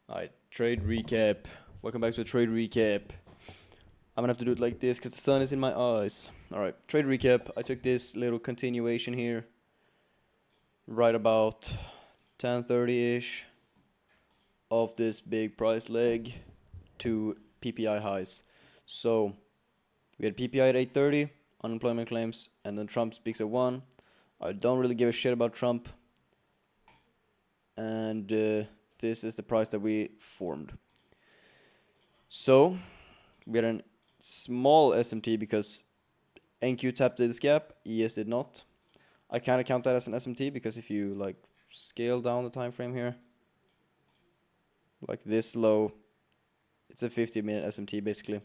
Alright, trade recap. Welcome back to the trade recap. I'm gonna have to do it like this because the sun is in my eyes. Alright, trade recap. I took this little continuation here right about 10:30-ish of this big price leg to PPI highs. So we had PPI at 8:30, unemployment claims, and then Trump speaks at 1. I don't really give a shit about Trump. And this is the price that we formed. So we had a small SMT because NQ tapped this gap, ES did not. I kind of count that as an SMT because if you like scale down the time frame here, like this low, it's a 50-minute SMT basically.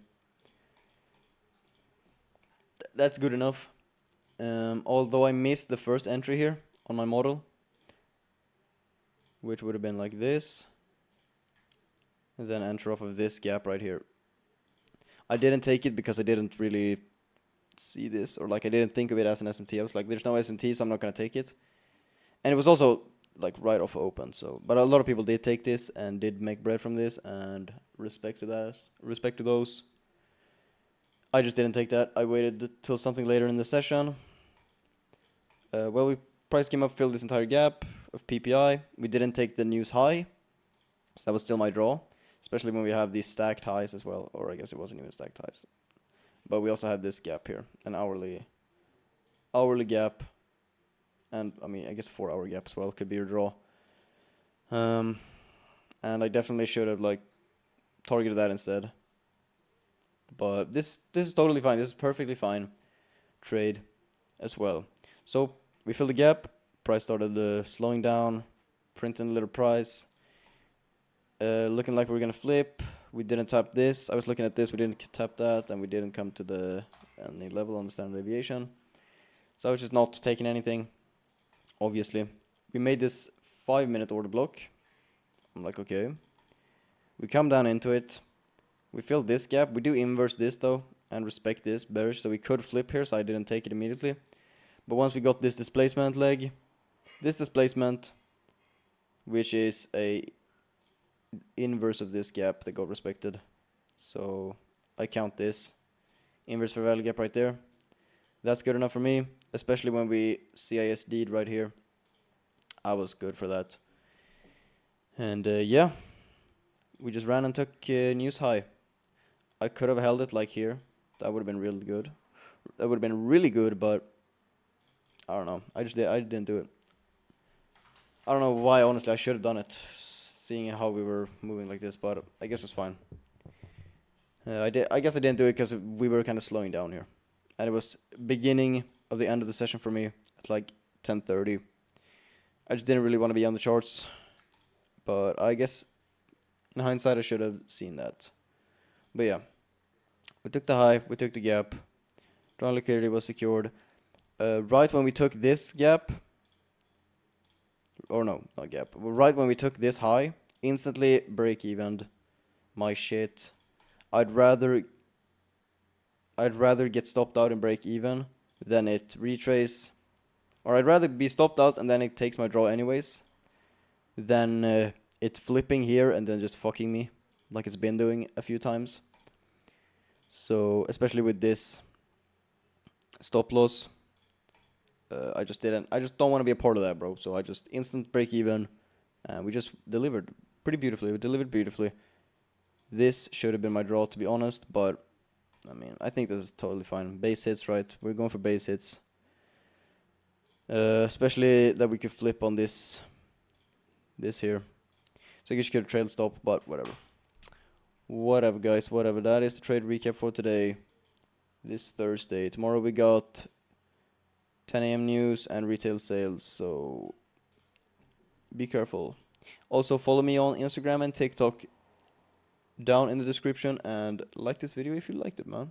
That's good enough. Although I missed the first entry here on my model, which would have been like this, and then enter off of this gap right here. I didn't take it because I didn't really see this, or like I didn't think of it as an SMT. I was like, there's no SMT, so I'm not gonna take it. And it was also like right off open, so but a lot of people did take this and did make bread from this, and respect to those. I just didn't take that. I waited till something later in the session. Well, price came up, filled this entire gap of PPI. We didn't take the news high, so that was still my draw, especially when we have these stacked highs as well, or I guess it wasn't even stacked highs. But we also had this gap here, an hourly gap, and I mean I guess 4-hour gap as well could be your draw. And I definitely should have like targeted that instead. But this is totally fine. This is perfectly fine trade as well. So we filled the gap. Price started slowing down, printing a little price. Looking like we were gonna flip. We didn't tap this. I was looking at this. We didn't tap that, and we didn't come to any level on the standard deviation. So I was just not taking anything. Obviously, we made this 5-minute order block. I'm like, okay. We come down into it. We fill this gap. We do inverse this though, and respect this bearish. So we could flip here. So I didn't take it immediately. But once we got this displacement leg, this displacement, which is a inverse of this gap that got respected. So I count this inverse fair value gap right there. That's good enough for me, especially when we CISD'd right here. I was good for that. And yeah, we just ran and took news high. I could have held it like here. That would have been really good. That would have been really good, but I don't know. I didn't do it. I don't know why, honestly. I should have done it, seeing how we were moving like this, but I guess it was fine. I guess I didn't do it because we were kind of slowing down here, and it was beginning of the end of the session for me at like 10:30. I just didn't really want to be on the charts, but I guess in hindsight I should have seen that. But yeah, we took the high, we took the gap. Drawn liquidity was secured. Right when we took this gap, or no, not gap. Right when we took this high, instantly break evened my shit. I'd rather get stopped out and break even than it retrace, or I'd rather be stopped out and then it takes my draw anyways, than it flipping here and then just fucking me, like it's been doing a few times. So especially with this stop loss, I just don't want to be a part of that, bro. So I just instant break even, and we just delivered pretty beautifully. We delivered beautifully. This should have been my draw, to be honest, but I mean, I think this is totally fine. Base hits, right? We're going for base hits. Especially that we could flip on this here. So I guess you could trail stop, but whatever. Whatever, guys, whatever. That is the trade recap for today, this Thursday. Tomorrow we got 10 a.m. news and retail sales, so be careful. Also, follow me on Instagram and TikTok down in the description, and like this video if you liked it, man.